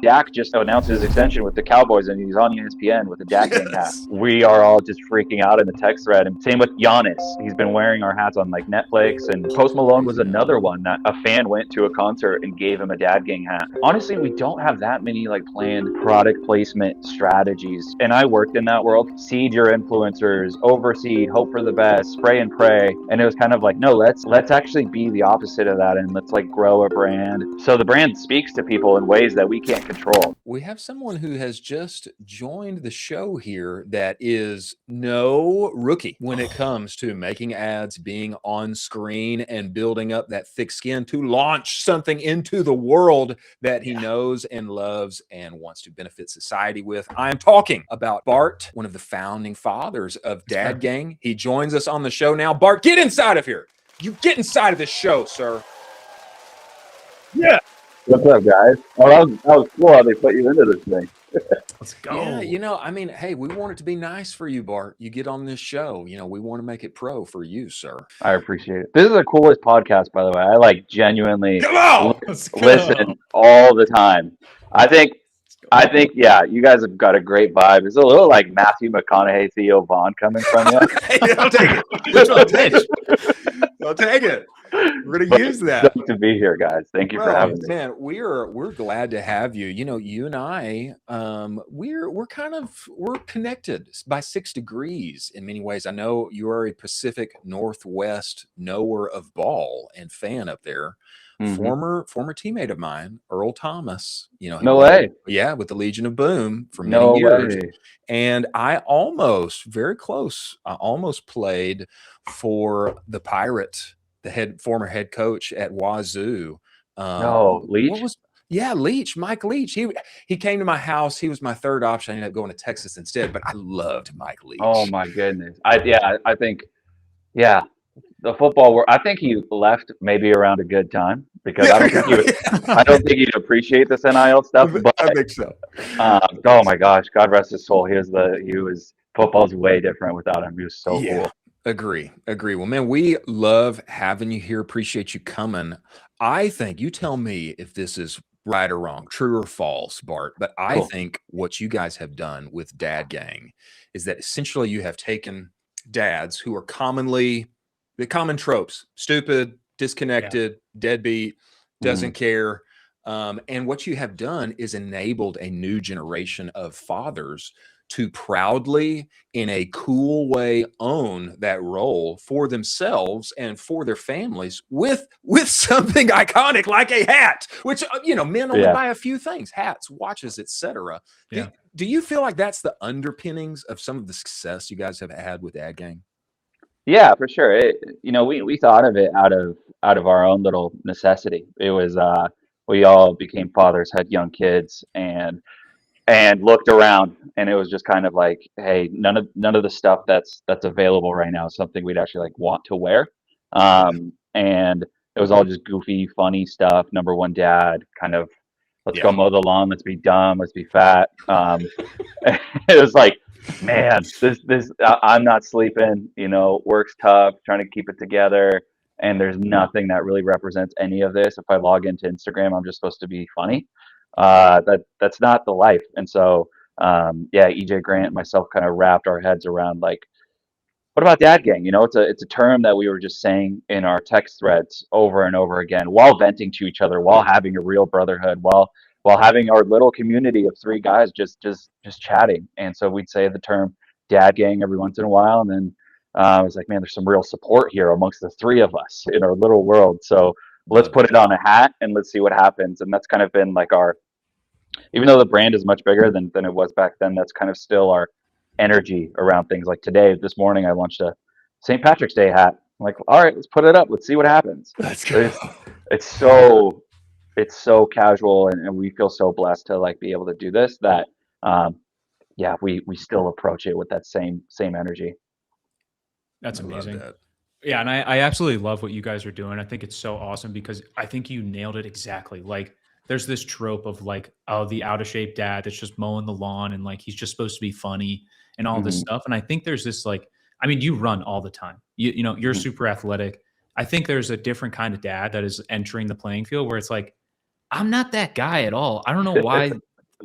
Dak just announced his extension with the Cowboys, and he's on ESPN with the DadGang hat. We are all just freaking out in the text thread. And same with Giannis. He's been wearing our hats on like Netflix, and Post Malone was another one that a fan went to a concert and gave him a DadGang hat. Honestly, we don't have that many like planned product placement strategies. And I worked in that world. Seed your influencers, overseed, hope for the best, spray and pray. And it was kind of like, no, let's actually be the opposite of that, and let's like grow a brand. So the brand speaks to people in ways that we can't control. We have someone who has just joined the show here that is no rookie when it comes to making ads, being on screen, and building up that thick skin to launch something into the world that he knows and loves and wants to benefit society with. I'm talking about Bart, one of the founding fathers of DadGang. He joins us on the show now. Bart, get inside of here. You get inside of this show, sir. Yeah. What's up, guys? Oh, that was cool how they put you into this thing. Let's go. Yeah, you know, I mean, hey, we want it to be nice for you, Bart. You get on this show. You know, we want to make it pro for you, sir. I appreciate it. This is the coolest podcast, by the way. I like genuinely listen all the time. I think, yeah, you guys have got a great vibe. It's a little like Matthew McConaughey, Theo Vaughn coming from you. I'll take it. Which one, bitch? I'll take it. We're gonna use that. Good to be here, guys. Thank you for having me. Man, we're glad to have you. You know, you and I, we're connected by 6 degrees in many ways. I know you are a Pacific Northwest knower of ball and fan up there. Former teammate of mine, Earl Thomas. You know, no way. Yeah, with the Legion of Boom for many years. Way. And I almost, very close, I almost played for the Pirate, the former head coach at Wazoo. Leach? Leach, Mike Leach. He came to my house. He was my third option. I ended up going to Texas instead, but I loved Mike Leach. Oh my goodness. I think the football world, I think he left maybe around a good time, because I don't think he'd appreciate this NIL stuff. But I think so. Oh my gosh, God rest his soul. Football's way different without him. He was so cool. Agree. Well, man, we love having you here. Appreciate you coming. I think, you tell me if this is right or wrong, true or false, Bart, but I think what you guys have done with DadGang is that essentially you have taken dads who are the common tropes: stupid, disconnected, deadbeat, doesn't care. And what you have done is enabled a new generation of fathers to proudly, in a cool way, own that role for themselves and for their families with something iconic like a hat, which, men only buy a few things: hats, watches, etc. Yeah. Do you feel like that's the underpinnings of some of the success you guys have had with DadGang? Yeah, for sure. We thought of it out of our own little necessity. It was we all became fathers, had young kids, and looked around, and it was just kind of like, hey, none of the stuff that's available right now is something we'd actually like want to wear. And it was all just goofy, funny stuff. Number one dad, kind of, let's go mow the lawn, let's be dumb, let's be fat. It was like, man, this I'm not sleeping, work's tough, trying to keep it together, and there's nothing that really represents any of this. If I log into Instagram, I'm just supposed to be funny. That's not the life. And so EJ Grant and myself kind of wrapped our heads around, like, what about DadGang? It's a term that we were just saying in our text threads over and over again, while venting to each other, while having a real brotherhood, while having our little community of 3 guys just chatting. And so we'd say the term DadGang every once in a while, and then I was like, man, there's some real support here amongst the 3 of us in our little world. So let's put it on a hat and let's see what happens. And that's kind of been like even though the brand is much bigger than it was back then, that's kind of still our energy around things. Like this morning, I launched a St. Patrick's Day hat. I'm like, all right, let's put it up. Let's see what happens. That's good. It's so casual, and we feel so blessed to like be able to do this that, we still approach it with that same energy. That's amazing. Yeah, and I absolutely love what you guys are doing. I think it's so awesome because I think you nailed it exactly. Like, there's this trope of like, the out of shape dad that's just mowing the lawn and like he's just supposed to be funny and all this stuff. And I think there's this you run all the time. You're super athletic. I think there's a different kind of dad that is entering the playing field where it's like, I'm not that guy at all. I don't know why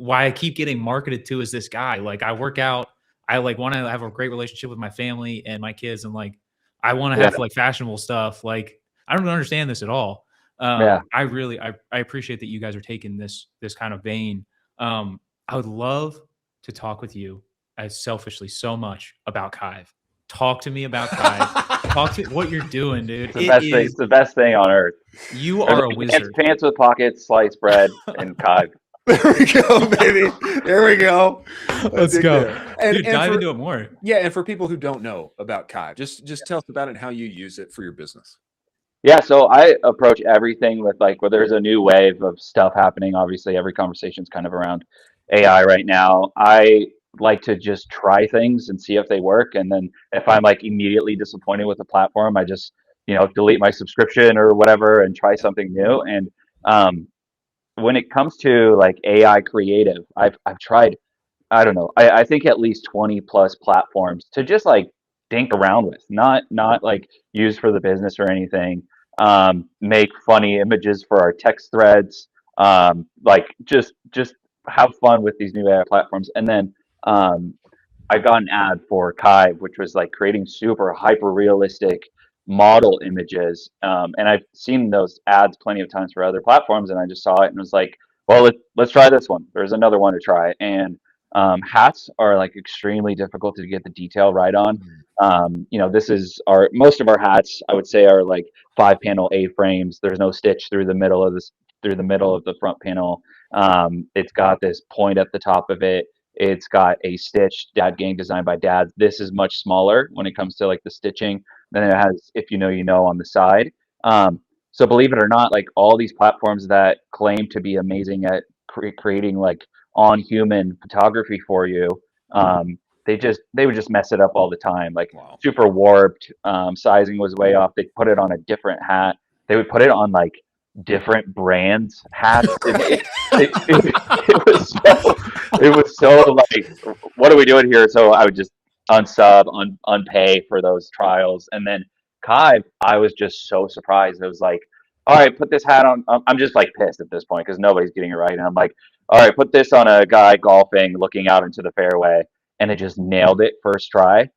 why I keep getting marketed to as this guy. Like I work out, I like want to have a great relationship with my family and my kids, and like I want to have like fashionable stuff. Like I don't understand this at all. I really I appreciate that you guys are taking this kind of vein. I would love to talk with you as selfishly so much about Kive. Talk to me about Kive. Talk to what you're doing, dude. It's the best thing on earth. You are a wizard. Pants with pockets, sliced bread, and Kive. There we go, baby. There we go. Let's go. Dude, dive into it more. Yeah, and for people who don't know about Kive, just tell us about it and how you use it for your business. Yeah, so I approach everything with like, well, there's a new wave of stuff happening. Obviously, every conversation's kind of around AI right now. I like to just try things and see if they work. And then if I'm like immediately disappointed with the platform, I just, delete my subscription or whatever and try something new. And when it comes to like AI creative, I've tried, I don't know, I think at least 20 plus platforms to just like dink around with, not like use for the business or anything. Make funny images for our text threads, like just have fun with these new AI platforms. And then I got an ad for Kive, which was like creating super hyper realistic model images. And I've seen those ads plenty of times for other platforms, and I just saw it and was like, well, let's try this one. There's another one to try. And hats are like extremely difficult to get the detail right on. This is most of our hats, I would say, are like 5-panel A-frames. There's no stitch through the middle of the front panel. It's got this point at the top of it. It's got a stitch, DadGang designed by Dad. This is much smaller when it comes to like the stitching. Then it has if you know on the side. So believe it or not, like all these platforms that claim to be amazing at creating like on human photography for you, they would just mess it up all the time. Like super warped, sizing was way off. They put it on a different hat. They would put it on like different brands hats. It was so like, what are we doing here? So I would just unpay for those trials. And then Kive, I was just so surprised. It was like, all right, put this hat on. I'm just like pissed at this point because nobody's getting it right. And I'm like, all right, put this on a guy golfing, looking out into the fairway. And it just nailed it first try.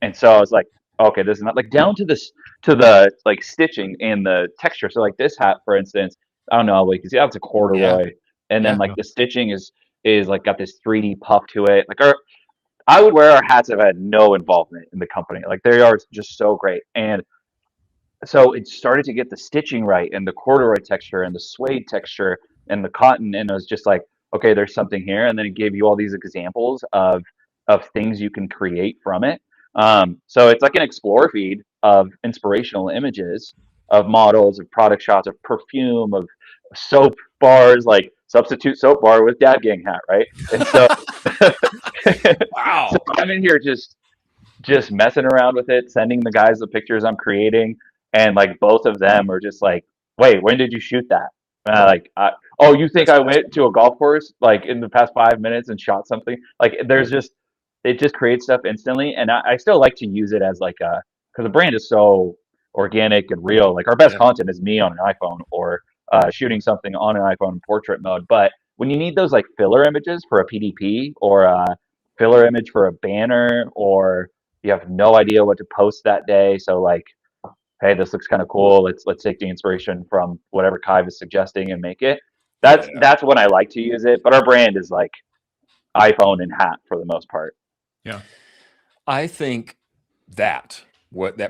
And so I was like, okay, this is not like down to the like stitching and the texture. So like this hat, for instance, I don't know, like you see that's a corduroy. And then like the stitching is like got this 3D puff to it. Like I would wear our hats if I had no involvement in the company. Like they are just so great. And so it started to get the stitching right and the corduroy texture and the suede texture and the cotton. And it was just like, okay, there's something here. And then it gave you all these examples of things you can create from it. So it's like an explore feed of inspirational images of models, of product shots, of perfume, of soap bars, like substitute soap bar with DadGang hat, right? And so, wow. So I'm in here just messing around with it, sending the guys the pictures I'm creating, and like both of them are just like, "Wait, when did you shoot that?" Oh, you think I went to a golf course like in the past 5 minutes and shot something? Like it just creates stuff instantly, and I still like to use it as like because the brand is so organic and real. Like our best content is me on an iPhone or shooting something on an iPhone in portrait mode. But when you need those like filler images for a PDP or a filler image for a banner, or you have no idea what to post that day, so like, hey, this looks kind of cool. Let's take the inspiration from whatever Kive is suggesting and make it. That's when I like to use it. But our brand is like iPhone and hat for the most part. Yeah. I think that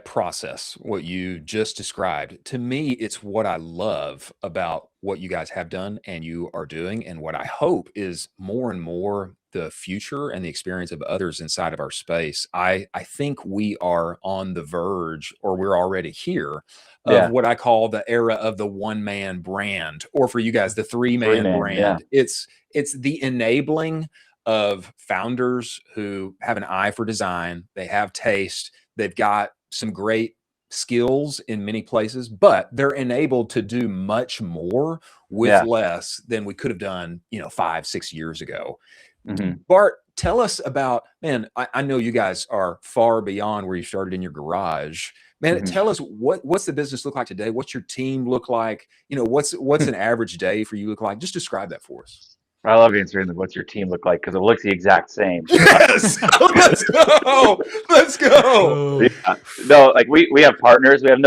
process, what you just described, to me, it's what I love about what you guys have done and you are doing, and what I hope is more and more the future and the experience of others inside of our space. I think we are on the verge, or we're already here, of what I call the era of the one-man brand, or for you guys, the three-man brand. Yeah. It's the enabling of founders who have an eye for design. They have taste. They've got some great skills in many places, but they're enabled to do much more with less than we could have done, 5-6 years ago. Mm-hmm. Bart, tell us about, man, I know you guys are far beyond where you started in your garage. Man, mm-hmm. Tell us what's the business look like today? What's your team look like? What's an average day for you look like? Just describe that for us. I love answering the what's your team look like because it looks the exact same. Yes. Let's go. Let's go. Yeah. No, like we have partners. We have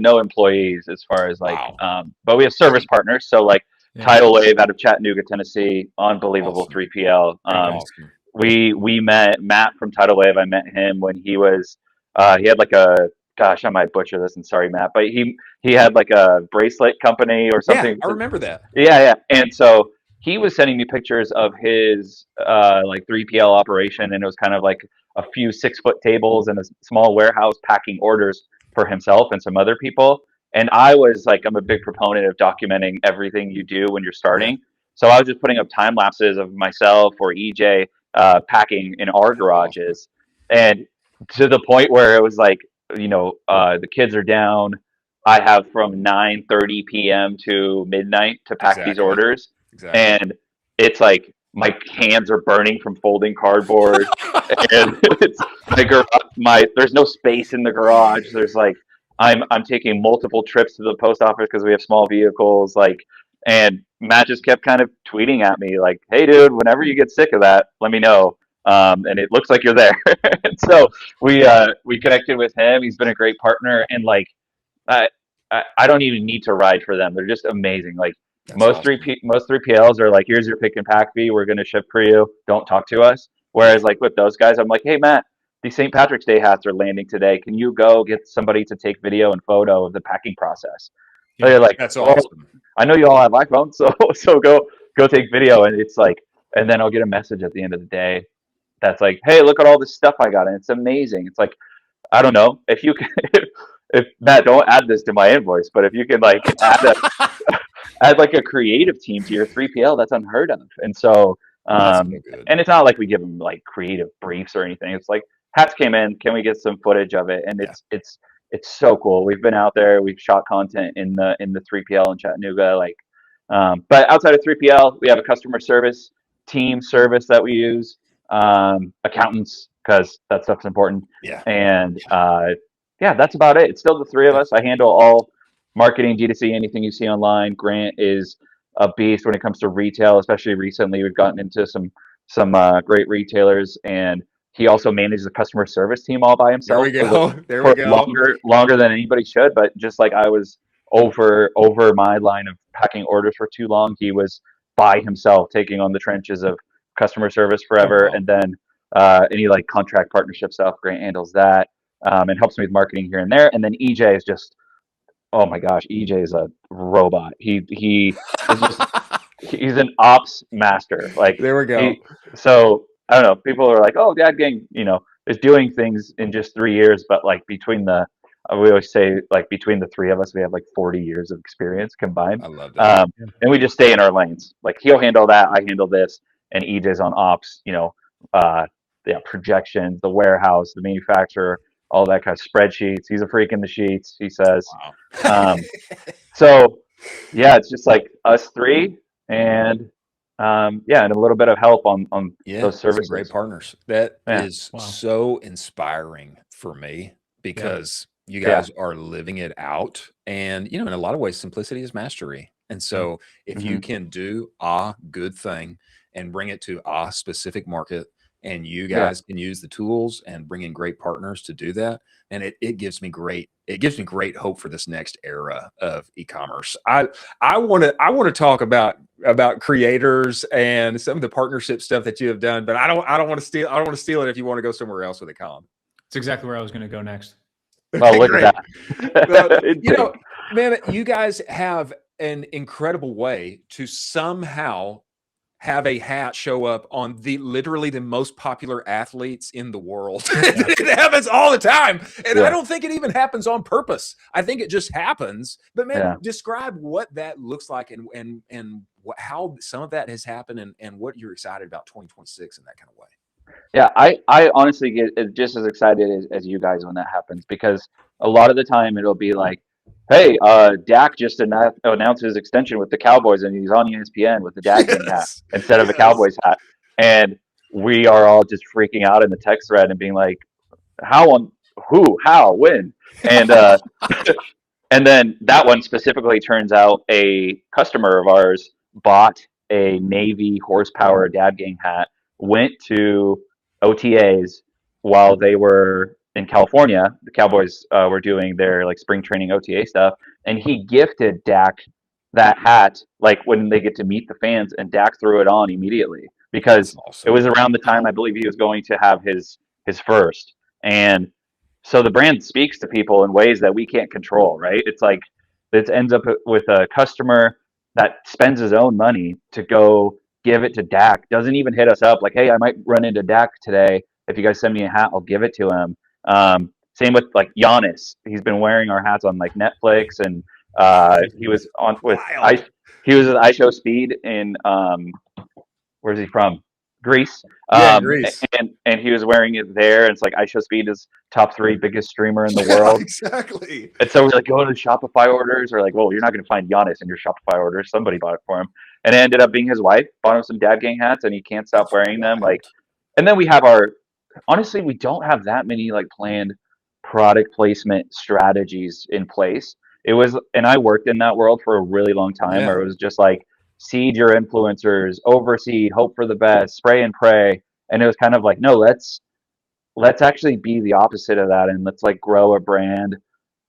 no employees as far as like Wow. but we have service partners. So like Yeah. Tidal Wave out of Chattanooga, Tennessee, unbelievable Awesome. 3PL. Awesome. We met Matt from Tidal Wave. I met him when he was he had like a gosh, I might butcher this and sorry Matt, but he had like a bracelet company or Yeah, something. I remember that. Yeah. And so he was sending me pictures of his like 3PL operation, and it was kind of like a few 6-foot tables in a small warehouse packing orders for himself and some other people. And I was like, I'm a big proponent of documenting everything you do when you're Yeah. starting. So I was just putting up time lapses of myself or EJ packing in our garages, and to the point where it was like, the kids are down. I have from 9:30 p.m. to midnight to pack these Exactly. orders, Exactly. and it's like my hands are burning from folding cardboard, and it's there's no space in the garage. There's like I'm taking multiple trips to the post office because we have small vehicles, like, and Matt just kept kind of tweeting at me like, "Hey, dude, whenever you get sick of that, let me know." And it looks like you're there. And so we connected with him. He's been a great partner, and like I, I don't even need to ride for them. They're just amazing. Like That's awesome. most 3PLs are like, here's your pick and pack fee. We're going to ship for you. Don't talk to us. Whereas like with those guys, I'm like, hey Matt, these St. Patrick's Day hats are landing today. Can you go get somebody to take video and photo of the packing process? Yeah. They're like, That's well, awesome. I know you all have iPhones, so go take video. And it's like, and then I'll get a message at the end of the day that's like, hey, look at all this stuff I got, and it's amazing. It's like, I don't know if you can, if Matt, don't add this to my invoice, but if you could like add like a creative team to your 3PL, that's unheard of. And so, That's so good. and it's not like we give them like creative briefs or anything. It's like hats came in, can we get some footage of it? And Yeah. it's so cool. We've been out there, we've shot content in the 3PL in Chattanooga, like, but outside of 3PL, we have a customer service team service that we use, accountants because that stuff's important, Yeah. and yeah, that's about it. It's still the three of us. I handle all marketing, D2C, anything you see online. Grant is a beast when it comes to retail, especially recently. We've gotten into some great retailers, and he also manages the customer service team all by There we himself go. There we for go. longer than anybody should. But just like I was over my line of packing orders for too long, he was by himself taking on the trenches of customer service forever, Wow. and then any like contract partnership stuff. Grant handles that. And helps me with marketing here and there. And then EJ is just, oh my gosh, EJ is a robot. He is just he's an ops master. Like There we go. so I don't know. People are like, oh, DadGang, is doing things in just 3 years, but like between we always say like between the three of us, we have like 40 years of experience combined. I love that. And we just stay in our lanes. Like he'll handle that, I handle this, and EJ's on ops. Projections, the warehouse, the manufacturer, all that kind of spreadsheets. He's a freak in the sheets, he says. Wow. So yeah, it's just like us three, and and a little bit of help on those Some services. great partners. That is Wow. so inspiring for me because you guys are living it out. And, in a lot of ways, simplicity is mastery. And so if you can do a good thing and bring it to a specific market, and you guys can use the tools and bring in great partners to do that, and it gives me great hope for this next era of e-commerce. I want to talk about creators and some of the partnership stuff that you have done, but I don't want to steal it if you want to go somewhere else with Ecomm. It's exactly where I was going to go next. Well, look at that. Man, you guys have an incredible way to somehow have a hat show up on literally the most popular athletes in the world. It happens all the time. And I don't think it even happens on purpose. I think it just happens. But man, describe what that looks like and how some of that has happened and what you're excited about 2026 in that kind of way. Yeah, I honestly get just as excited as you guys when that happens, because a lot of the time it'll be like, hey, Dak just announced his extension with the Cowboys, and he's on ESPN with the DadGang hat instead of a Cowboys hat. And we are all just freaking out in the text thread and being like, how, when? And and then that one specifically turns out a customer of ours bought a Navy horsepower DadGang hat, went to OTAs while they were in California. The Cowboys were doing their like spring training OTA stuff, and he gifted Dak that hat like when they get to meet the fans, and Dak threw it on immediately because awesome. it was around the time I believe he was going to have his first. And so the brand speaks to people in ways that we can't control, right? It's like it ends up with a customer that spends his own money to go give it to Dak, doesn't even hit us up like, hey, I might run into Dak today. If you guys send me a hat, I'll give it to him. Same with like Giannis. He's been wearing our hats on like Netflix, and he was on with he was at iShow Speed in where's he from? Greece. Greece. And he was wearing it there. And it's like iShow Speed is top 3 biggest streamer in the world. Exactly. And so we're like going to Shopify orders. Or like, well, you're not going to find Giannis in your Shopify orders. Somebody bought it for him. And it ended up being his wife. Bought him some DadGang hats, and he can't stop wearing them. Like, and then we have honestly, we don't have that many like planned product placement strategies in place. And I worked in that world for a really long time where it was just like, seed your influencers, overseed, hope for the best, spray and pray. And it was kind of like, no, let's actually be the opposite of that, and let's like grow a brand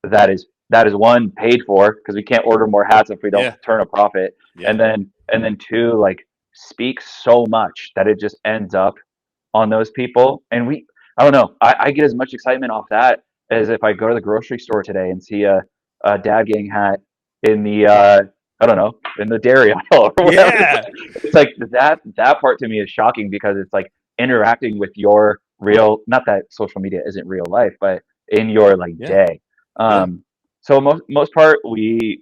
that is one, paid for, because we can't order more hats if we don't turn a profit. And then 2, like speaks so much that it just ends up on those people. And I don't know, I get as much excitement off that as if I go to the grocery store today and see a DadGang hat in the I don't know, in the dairy aisle or whatever. Yeah. It's like that part to me is shocking, because it's like interacting with your real, not that social media isn't real life, but in your like day. So most part we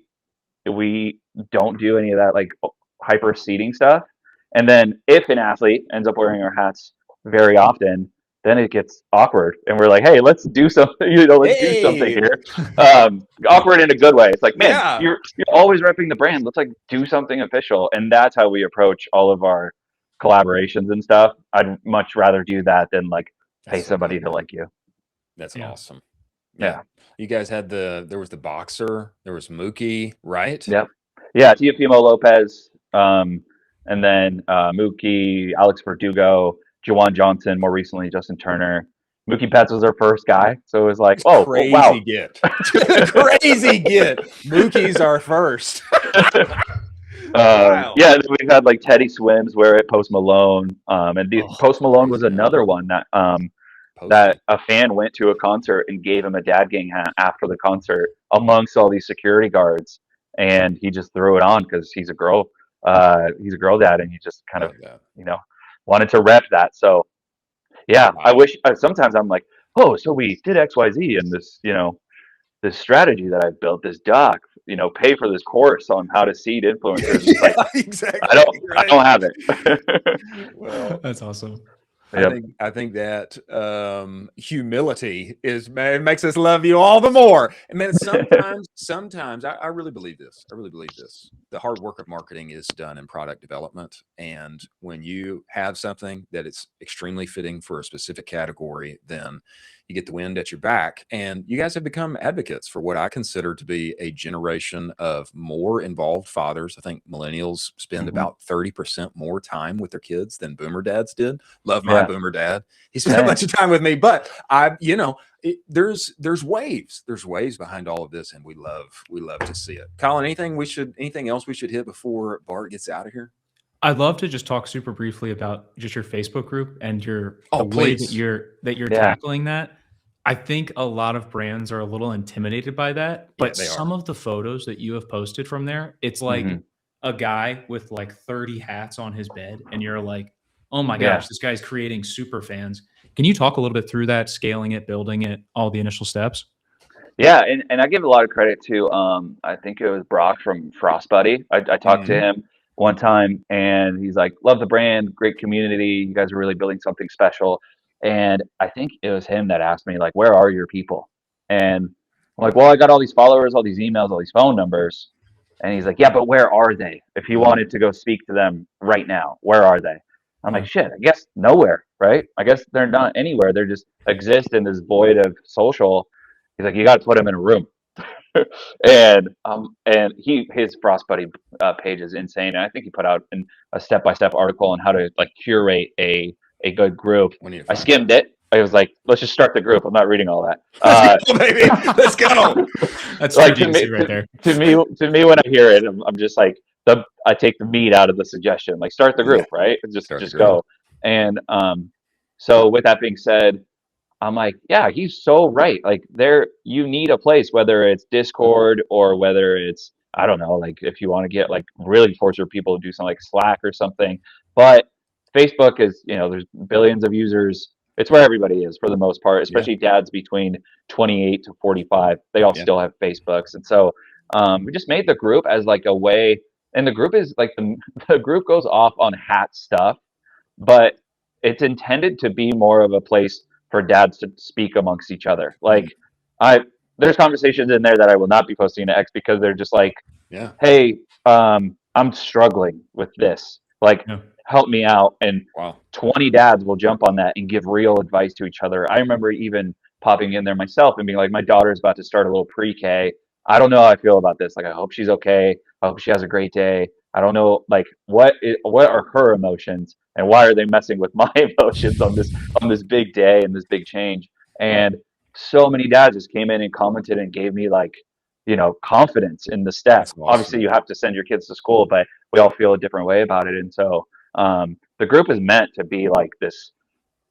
don't do any of that like hyper seeding stuff. And then if an athlete ends up wearing our hats very often, then it gets awkward, and we're like, hey, let's do something, let's do something here. Awkward in a good way. It's like, man, you're always repping the brand, let's like do something official. And that's how we approach all of our collaborations and stuff. I'd much rather do that than like pay somebody to like you. That's awesome. Yeah. You guys had there was the boxer, there was Mookie, right? Yep. Yeah, Teofimo Lopez, and then Mookie, Alex Verdugo, Juwan Johnson, more recently Justin Turner. Mookie Betts was our first guy, so it was like, crazy wow. Get. Crazy get. Mookie's our first. Wow. Yeah, we've had like Teddy Swims wear it, Post Malone, and Post Malone was another one that that a fan went to a concert and gave him a DadGang hat after the concert amongst all these security guards, and he just threw it on because he's a girl dad, and he just kind of wanted to rep that. So yeah, I wish sometimes I'm like, oh, so we did XYZ, and this this strategy that I've built, this doc, pay for this course on how to seed influencers. Like, exactly. I don't have it. Well, that's awesome. I think that humility makes us love you all the more. And man, sometimes I really believe this. I really believe this. The hard work of marketing is done in product development. And when you have something that it's extremely fitting for a specific category, then you get the wind at your back. And you guys have become advocates for what I consider to be a generation of more involved fathers. I think millennials spend about 30% more time with their kids than boomer dads did. Love my boomer dad. He spent a bunch of time with me, but there's waves. There's waves behind all of this, and we love to see it. Colin, anything else we should hit before Bart gets out of here? I'd love to just talk super briefly about just your Facebook group and the way that you're tackling that. I think a lot of brands are a little intimidated by that, but some of the photos that you have posted from there, it's like a guy with like 30 hats on his bed, and you're like, oh my gosh, this guy's creating super fans. Can you talk a little bit through that, scaling it, building it, all the initial steps? Yeah, and I give a lot of credit to I think it was Brock from Frost Buddy. I talked to him one time, and he's like, love the brand, great community, you guys are really building something special. And I think it was him that asked me, like, where are your people? And I'm like, well, I got all these followers, all these emails, all these phone numbers. And he's like, yeah, but where are they? If you wanted to go speak to them right now, where are they? I'm like, shit, I guess nowhere, right? I guess they're not anywhere. They just exist in this void of social. He's like, you got to put them in a room. and his Frost Buddy page is insane. And I think he put out a step-by-step article on how to like curate a good group. I skimmed it. I was like, let's just start the group. I'm not reading all that. Let's go, baby. Let's go. That's like to me, right there. To me, when I hear it, I'm just like, I take the meat out of the suggestion. Like, start the group, right? Just go. And so with that being said, I'm like, yeah, he's so right. Like, you need a place, whether it's Discord or whether it's, I don't know, like if you want to get like really force your people to do something like Slack or something. But Facebook is, there's billions of users. It's where everybody is for the most part, especially dads between 28 to 45. They all still have Facebooks. And so we just made the group as like a way, and the group is like, the group goes off on hat stuff, but it's intended to be more of a place for dads to speak amongst each other. Like there's conversations in there that I will not be posting to X because they're just like, hey, I'm struggling with this. Like, help me out. And 20 dads will jump on that and give real advice to each other. I remember even popping in there myself and being like, my daughter's about to start a little pre-K. I don't know how I feel about this. Like, I hope she's okay. I hope she has a great day. I don't know, like, what are her emotions and why are they messing with my emotions on this big day and this big change? And so many dads just came in and commented and gave me like, confidence in the step. Awesome. Obviously, you have to send your kids to school, but we all feel a different way about it. And so the group is meant to be like this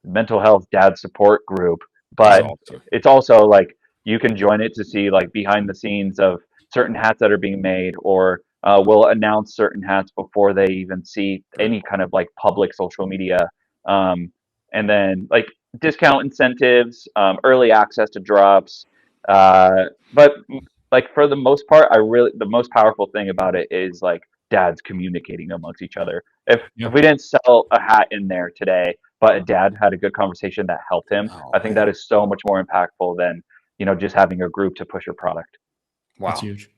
mental health dad support group, but it's also like you can join it to see like behind the scenes of certain hats that are being made, or we'll announce certain hats before they even see any kind of like public social media. And then like discount incentives, early access to drops. But like for the most part, the most powerful thing about it is like dads communicating amongst each other. If we didn't sell a hat in there today, but a dad had a good conversation that helped him, I think that is so much more impactful than, just having a group to push your product. Wow. That's huge.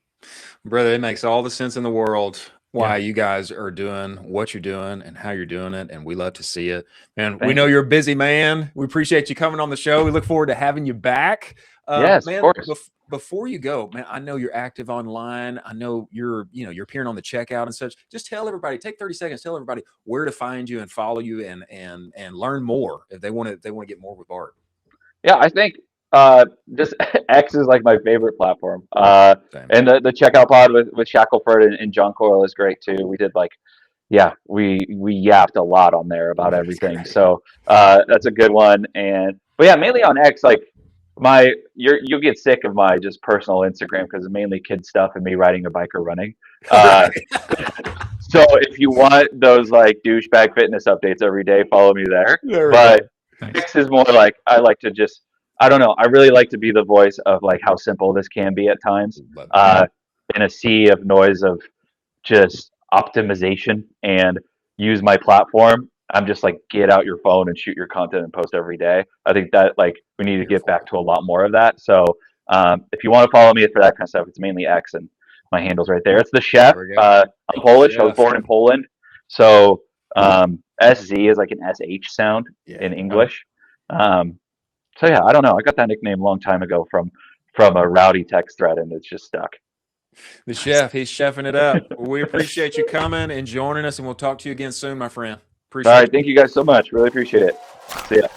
Brother, it makes all the sense in the world why you guys are doing what you're doing and how you're doing it. And we love to see it. Man, we know you're a busy man. We appreciate you coming on the show. We look forward to having you back. Yes, man, of course. Before you go, man, I know you're active online. I know you're appearing on the checkout and such. Just tell everybody, take 30 seconds, tell everybody where to find you and follow you and learn more if they want to get more with Bart. Yeah, I think just X is like my favorite platform. And the checkout pod with Shackelford and John Coyle is great too. We did like, we yapped a lot on there about everything. So that's a good one. But yeah, mainly on X, like you'll get sick of my just personal Instagram because it's mainly kid stuff and me riding a bike or running. So if you want those like douchebag fitness updates every day, follow me there. But X is more like, I like to just, I don't know. I really like to be the voice of like how simple this can be at times in a sea of noise of just optimization, and use my platform. I'm just like, get out your phone and shoot your content and post every day. I think that like we need to get back to a lot more of that. So if you want to follow me for that kind of stuff, it's mainly X, and my handle's right there. It's the Chef. I'm Polish. I was born in Poland. So SZ is like an SH sound in English. So yeah, I don't know. I got that nickname a long time ago from a rowdy text thread, and it's just stuck. The Chef, he's chefing it up. We appreciate you coming and joining us, and we'll talk to you again soon, my friend. Appreciate it. All right, thank you guys so much. Really appreciate it. See ya.